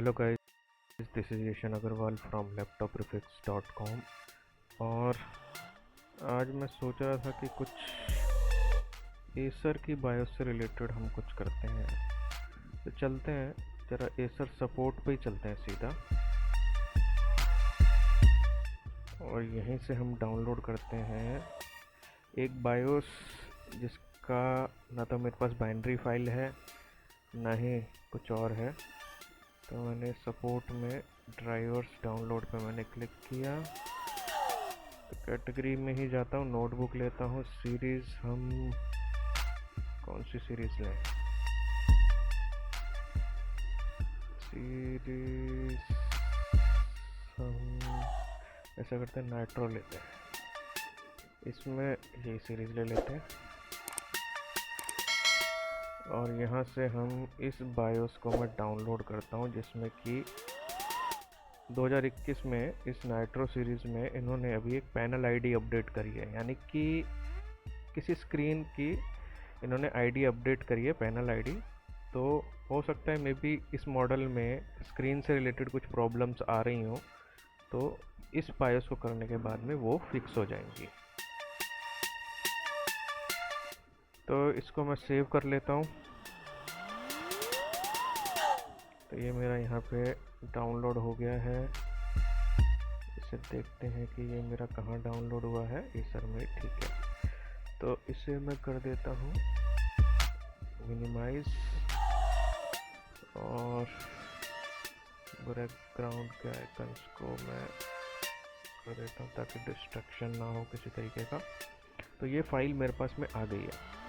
Hello guys, this is Ishan Agarwal from laptoprefix.com। और आज मैं सोच रहा था कि कुछ एसर की बायोस से रिलेटेड हम कुछ करते हैं। तो चलते हैं जरा एसर सपोर्ट पे ही चलते हैं सीधा, और यहीं से हम डाउनलोड करते हैं एक बायोस जिसका ना तो मेरे पास बाइनरी फाइल है ना ही कुछ और है। तो मैंने सपोर्ट में ड्राइवर्स डाउनलोड पे मैंने क्लिक किया। तो कैटेगरी में ही जाता हूँ, नोटबुक लेता हूँ, सीरीज़ हम कौन सी सीरीज़ लें? सीरीज़ हम ऐसा करते हैं, नाइट्रो लेते हैं। इसमें यही सीरीज़ ले लेते हैं और यहाँ से हम इस बायोस को मैं डाउनलोड करता हूँ, जिसमें कि 2021 में इस नाइट्रो सीरीज़ में इन्होंने अभी एक पैनल आईडी अपडेट करी है, यानी कि किसी स्क्रीन की इन्होंने आईडी अपडेट करी है, पैनल आईडी। तो हो सकता है मे बी इस मॉडल में स्क्रीन से रिलेटेड कुछ प्रॉब्लम्स आ रही हों, तो इस बायोस को करने के बाद में वो फिक्स हो जाएंगी। तो इसको मैं सेव कर लेता हूँ। तो ये मेरा यहाँ पे डाउनलोड हो गया है। इसे देखते हैं कि ये मेरा कहाँ डाउनलोड हुआ है। एसर में, ठीक है। तो इसे मैं कर देता हूँ मिनिमाइज और बैकग्राउंड के आइकन्स को मैं कर देता हूँ ताकि डिस्ट्रक्शन ना हो किसी तरीके का। तो ये फाइल मेरे पास में आ गई है।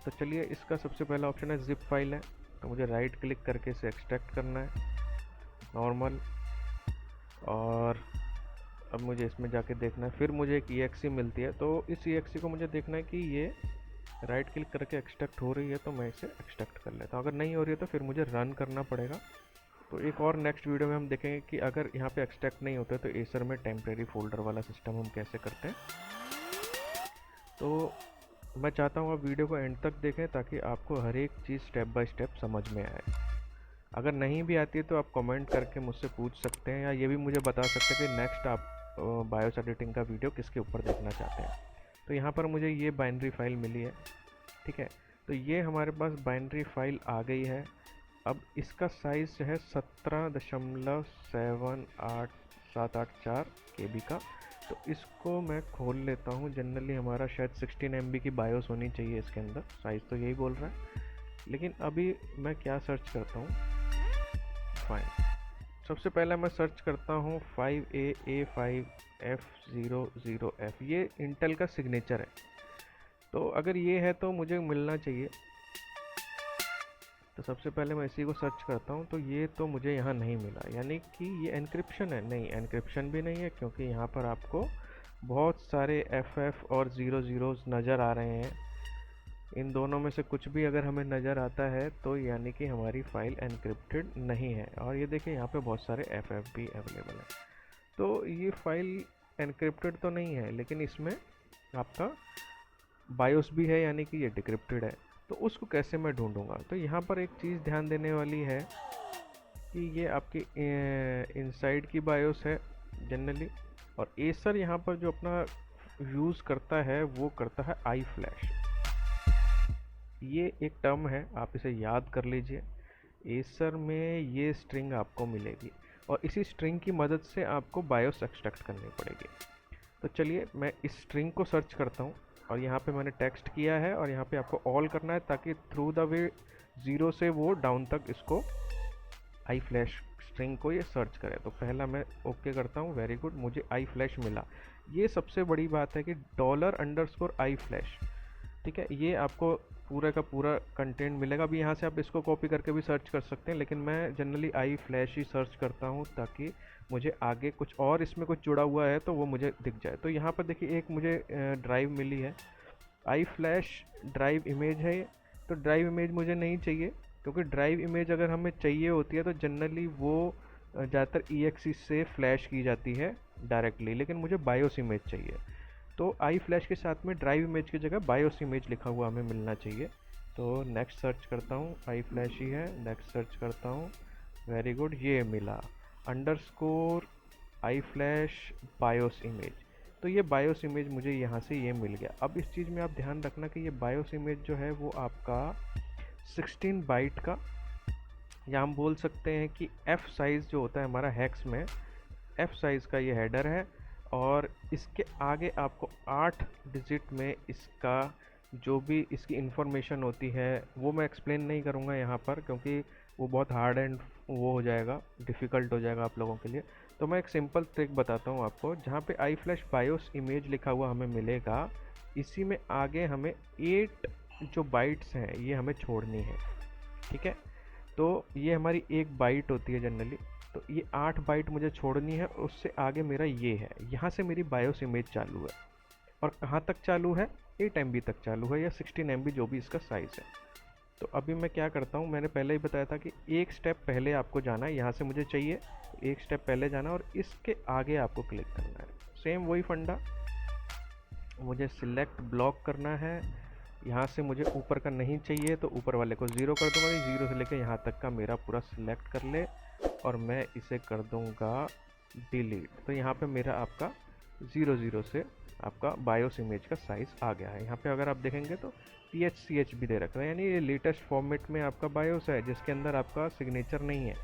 तो चलिए, इसका सबसे पहला ऑप्शन है जिप फाइल है। तो मुझे राइट क्लिक करके इसे एक्सट्रैक्ट करना है नॉर्मल, और अब मुझे इसमें जाके देखना है। फिर मुझे एक EXE मिलती है, तो इस EXE को मुझे देखना है कि ये राइट क्लिक करके एक्सट्रैक्ट हो रही है, तो मैं इसे एक्सट्रैक्ट कर लेता हूँ। अगर नहीं हो रही है तो फिर मुझे रन करना पड़ेगा। तो एक और नेक्स्ट वीडियो में हम देखेंगे कि अगर यहाँ पे एक्सट्रैक्ट नहीं होता तो एसर में टेम्प्रेरी फोल्डर वाला सिस्टम हम कैसे करते हैं। तो मैं चाहता हूँ आप वीडियो को एंड तक देखें ताकि आपको हर एक चीज़ स्टेप बाय स्टेप समझ में आए। अगर नहीं भी आती है तो आप कमेंट करके मुझसे पूछ सकते हैं, या ये भी मुझे बता सकते हैं कि नेक्स्ट आप बायोस एडिटिंग का वीडियो किसके ऊपर देखना चाहते हैं। तो यहाँ पर मुझे ये बाइनरी फाइल मिली है, ठीक है। तो ये हमारे पास बाइनरी फाइल आ गई है। अब इसका साइज़ है 17.7884 KB का। तो इसको मैं खोल लेता हूँ। जनरली हमारा शायद 16 MB की बायोस होनी चाहिए इसके अंदर, साइज़ तो यही बोल रहा है। लेकिन अभी मैं क्या सर्च करता हूँ, फाइन। सबसे पहले मैं सर्च करता हूँ 5AA5F00F। ये इंटेल का सिग्नेचर है, तो अगर ये है तो मुझे मिलना चाहिए। तो सबसे पहले मैं इसी को सर्च करता हूँ। तो ये तो मुझे यहाँ नहीं मिला, यानी कि ये एन्क्रिप्शन है। नहीं, एन्क्रिप्शन भी नहीं है, क्योंकि यहाँ पर आपको बहुत सारे FF और 00 नज़र आ रहे हैं। इन दोनों में से कुछ भी अगर हमें नज़र आता है तो यानी कि हमारी फ़ाइल एन्क्रिप्टेड नहीं है। और ये देखिए यहाँ पे बहुत सारे FF भी अवेलेबल है। तो ये फ़ाइल एन्क्रिप्टेड तो नहीं है, लेकिन इसमें आपका बायोस भी है, यानी कि ये डिक्रिप्टेड है। तो उसको कैसे मैं ढूंढूंगा? तो यहाँ पर एक चीज़ ध्यान देने वाली है कि ये आपकी इनसाइड की बायोस है जनरली, और एसर यहाँ पर जो अपना यूज़ करता है वो करता है आई फ्लैश। ये एक टर्म है, आप इसे याद कर लीजिए। एसर में ये स्ट्रिंग आपको मिलेगी और इसी स्ट्रिंग की मदद से आपको बायोस एक्सट्रैक्ट करनी पड़ेगी। तो चलिए, मैं इस स्ट्रिंग को सर्च करता हूँ, और यहाँ पे मैंने टेक्स्ट किया है, और यहाँ पे आपको ऑल करना है ताकि थ्रू द वे 0 से वो डाउन तक इसको आई फ्लैश स्ट्रिंग को ये सर्च करे। तो पहला मैं ओके करता हूँ, वेरी गुड, मुझे आई फ्लैश मिला। ये सबसे बड़ी बात है कि $_आई फ्लैश, ठीक है। ये आपको पूरा का पूरा कंटेंट मिलेगा। अभी यहाँ से आप इसको कॉपी करके भी सर्च कर सकते हैं, लेकिन मैं generally I flash he search करता हूँ ताकि मुझे आगे कुछ और इसमें कुछ जुड़ा हुआ है तो वो मुझे दिख जाए। तो यहाँ पर देखिए एक मुझे ड्राइव मिली है, आई फ्लैश ड्राइव इमेज है ये। तो ड्राइव इमेज मुझे नहीं चाहिए, क्योंकि ड्राइव इमेज अगर हमें चाहिए होती है तो जनरली वो ज़्यादातर EXE से फ्लैश की जाती है डायरेक्टली, लेकिन मुझे बायोस इमेज चाहिए। तो आई फ्लैश के साथ में ड्राइव इमेज की जगह बायोस इमेज लिखा हुआ हमें मिलना चाहिए। तो नेक्स्ट सर्च करता हूँ, आई फ्लैश ही है, नेक्स्ट सर्च करता हूँ, वेरी गुड, ये मिला अंडरस्कोर आई फ्लैश बायोस इमेज। तो ये बायोस इमेज मुझे यहाँ से ये मिल गया। अब इस चीज़ में आप ध्यान रखना कि ये बायोस इमेज जो है वो आपका 16 बाइट का, या हम बोल सकते हैं कि एफ साइज़ जो होता है हमारा हैक्स में, एफ साइज़ का ये हेडर है। और इसके आगे आपको 8 डिजिट में इसका जो भी इसकी इंफॉर्मेशन होती है वो मैं एक्सप्लेन नहीं करूँगा यहाँ पर, क्योंकि वो बहुत हार्ड एंड वो हो जाएगा, डिफ़िकल्ट हो जाएगा आप लोगों के लिए। तो मैं एक सिंपल ट्रिक बताता हूँ आपको। जहाँ पे आई फ्लैश बायोस इमेज लिखा हुआ हमें मिलेगा, इसी में आगे हमें 8 जो बाइट्स हैं ये हमें छोड़नी है, ठीक है। तो ये हमारी एक बाइट होती है जनरली, तो ये 8 बाइट मुझे छोड़नी है। उससे आगे मेरा ये है, यहाँ से मेरी बायोस इमेज चालू है। और कहाँ तक चालू है? 8 MB तक चालू है, या 16 MB जो भी इसका साइज़ है। तो अभी मैं क्या करता हूँ, मैंने पहले ही बताया था कि एक स्टेप पहले आपको जाना है। यहाँ से मुझे चाहिए, एक स्टेप पहले जाना और इसके आगे आपको क्लिक करना है। सेम वही फंडा, मुझे सिलेक्ट ब्लॉक करना है। यहाँ से मुझे ऊपर का नहीं चाहिए तो ऊपर वाले को 0 कर दूंगा। 0 से लेकर यहाँ तक का मेरा पूरा सिलेक्ट कर ले और मैं इसे कर दूंगा डिलीट। तो यहाँ पे मेरा आपका 0 से आपका बायोस इमेज का साइज़ आ गया है। यहाँ पे अगर आप देखेंगे तो THCH भी दे रखा है, यानी ये लेटेस्ट फॉर्मेट में आपका बायोस है जिसके अंदर आपका सिग्नेचर नहीं है,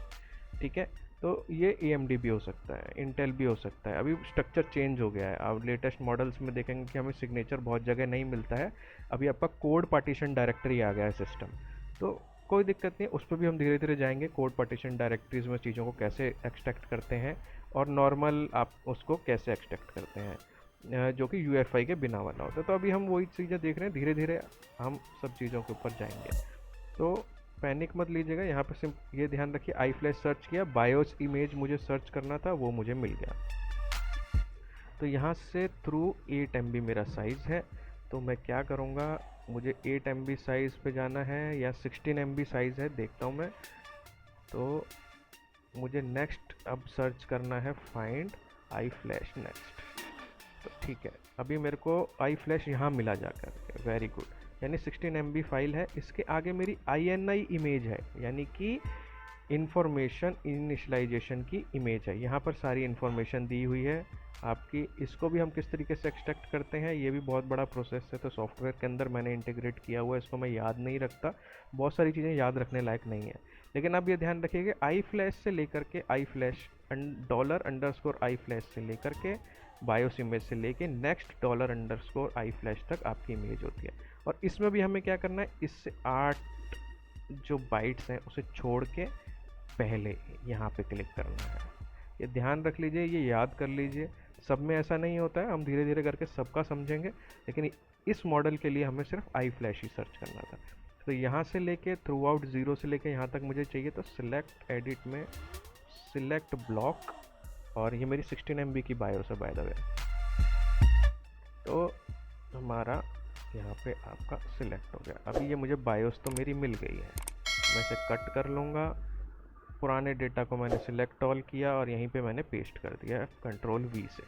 ठीक है। तो ये AMD भी हो सकता है, इंटेल भी हो सकता है। अभी स्ट्रक्चर चेंज हो गया है, आप लेटेस्ट मॉडल्स में देखेंगे कि हमें सिग्नेचर बहुत जगह नहीं मिलता है। अभी आपका कोड पार्टीशन डायरेक्टरी आ गया है सिस्टम, तो कोई दिक्कत नहीं, उस पर भी हम धीरे धीरे जाएंगे। कोड पार्टीशन डायरेक्टरीज में चीज़ों को कैसे एक्सट्रैक्ट करते हैं और नॉर्मल आप उसको कैसे एक्सट्रैक्ट करते हैं, जो कि UEFI के बिना वाला होता है। तो अभी हम वही चीज़ें देख रहे हैं, धीरे धीरे हम सब चीज़ों के ऊपर जाएंगे। तो पैनिक मत लीजिएगा, यहाँ पे सिर्फ ये ध्यान रखिए, आई फ्लैश सर्च किया, बायोस इमेज मुझे सर्च करना था, वो मुझे मिल गया। तो यहाँ से थ्रू 8 MB मेरा साइज़ है। तो मैं क्या करूँगा, मुझे 8 MB साइज़ पे जाना है या 16 MB साइज़ है, देखता हूँ मैं। तो मुझे नेक्स्ट अब सर्च करना है, फाइंड आई फ्लैश नेक्स्ट। तो ठीक है, अभी मेरे को आई फ्लैश यहाँ मिला जाकर, वेरी गुड, यानी 16 MB फाइल है। इसके आगे मेरी INI इमेज है, यानी कि इंफॉर्मेशन इनिशियलाइजेशन की इमेज है। यहाँ पर सारी इन्फॉर्मेशन दी हुई है आपकी। इसको भी हम किस तरीके से एक्सट्रैक्ट करते हैं, ये भी बहुत बड़ा प्रोसेस है, तो सॉफ्टवेयर के अंदर मैंने इंटीग्रेट किया हुआ है, इसको मैं याद नहीं रखता, बहुत सारी चीज़ें याद रखने लायक नहीं है। लेकिन अब ये ध्यान रखिएगा, आई फ्लैश से लेकर के आई फ्लैश $_ iFlash से लेकर के बायोस इमेज से लेके नेक्स्ट $_ iFlash तक आपकी इमेज होती है। और इसमें भी हमें क्या करना है, इससे 8 जो बाइट्स हैं उसे छोड़ के पहले यहाँ पे क्लिक करना है। ये ध्यान रख लीजिए, ये याद कर लीजिए, सब में ऐसा नहीं होता है, हम धीरे धीरे करके सबका समझेंगे। लेकिन इस मॉडल के लिए हमें सिर्फ आई फ्लैश ही सर्च करना था। तो यहाँ से लेके थ्रू आउट 0 से लेके यहाँ तक मुझे चाहिए, तो सिलेक्ट एडिट में सिलेक्ट ब्लॉक, और ये मेरी 16 MB की बायोस है बाय द वे। तो हमारा यहाँ पे आपका सिलेक्ट हो गया। अभी ये मुझे बायोस तो मेरी मिल गई है, मैं इसे कट कर लूँगा। पुराने डेटा को मैंने सिलेक्ट ऑल किया और यहीं पे मैंने पेस्ट कर दिया Ctrl+V से,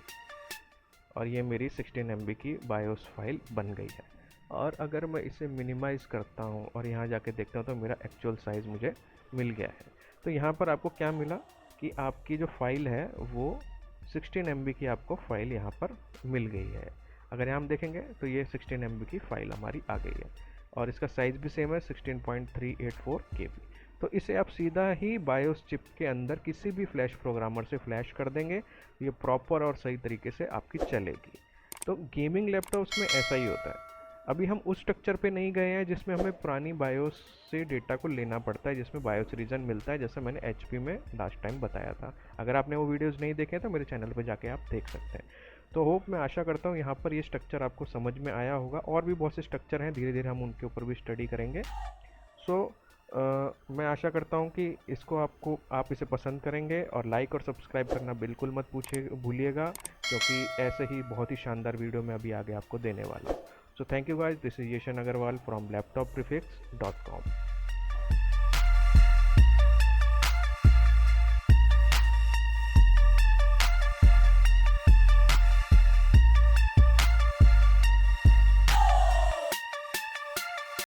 और ये मेरी 16 MB की बायोस फाइल बन गई है। और अगर मैं इसे मिनिमाइज़ करता हूँ और यहाँ जाके देखता हूँ तो मेरा एक्चुअल साइज़ मुझे मिल गया है। तो यहाँ पर आपको क्या मिला कि आपकी जो फाइल है वो 16 MB की आपको फाइल यहाँ पर मिल गई है। अगर यहाँ हम देखेंगे तो ये 16 MB की फाइल हमारी आ गई है और इसका साइज़ भी सेम है 16.384 KB। तो इसे आप सीधा ही बायोस चिप के अंदर किसी भी फ्लैश प्रोग्रामर से फ्लैश कर देंगे, ये प्रॉपर और सही तरीके से आपकी चलेगी। तो गेमिंग लैपटॉप्स में ऐसा ही होता है। अभी हम उस स्ट्रक्चर पे नहीं गए हैं जिसमें हमें पुरानी बायोस से डेटा को लेना पड़ता है, जिसमें बायोस रीजन मिलता है, जैसा मैंने HP में लास्ट टाइम बताया था। अगर आपने वो वीडियोस नहीं देखे तो मेरे चैनल पे जाके आप देख सकते हैं। तो होप, मैं आशा करता हूँ यहाँ पर ये स्ट्रक्चर आपको समझ में आया होगा। और भी बहुत से स्ट्रक्चर हैं, धीरे धीरे हम उनके ऊपर भी स्टडी करेंगे। मैं आशा करता हूँ कि इसको आप इसे पसंद करेंगे, और लाइक और सब्सक्राइब करना बिल्कुल मत भूलिएगा, क्योंकि ऐसे ही बहुत ही शानदार वीडियो मैं अभी आगे आपको देने वाला हूँ। So thank you guys, this is Yeshan Agarwal from laptopprefix.com.